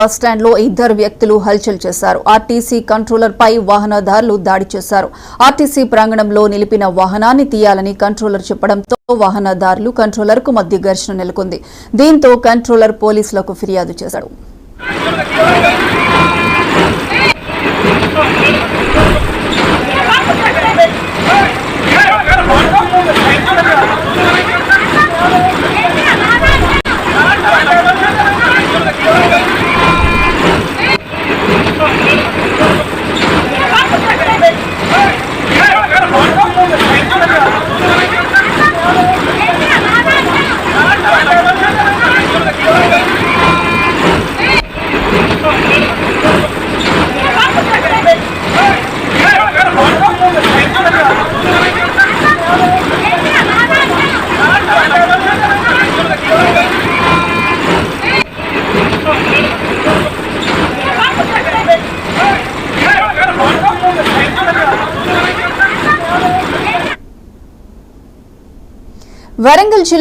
Bus stand లో ఇద్దరు వ్యక్తులు హల్చల్ చేశారు. ఆర్టీసీ కంట్రోలర్ పై వాహనదారులు దాడి చేశారు. ఆర్టీసీ ప్రాంగణంలో నిలిపిన వాహనాన్ని తీయాలని కంట్రోలర్ చెప్పడంతో వాహనదారులు కంట్రోలర్ కు మధ్య ఘర్షణ నెలకొంది. దీంతో కంట్రోలర్ పోలీసులకు ఫిర్యాదు చేశాడు. వరంగల్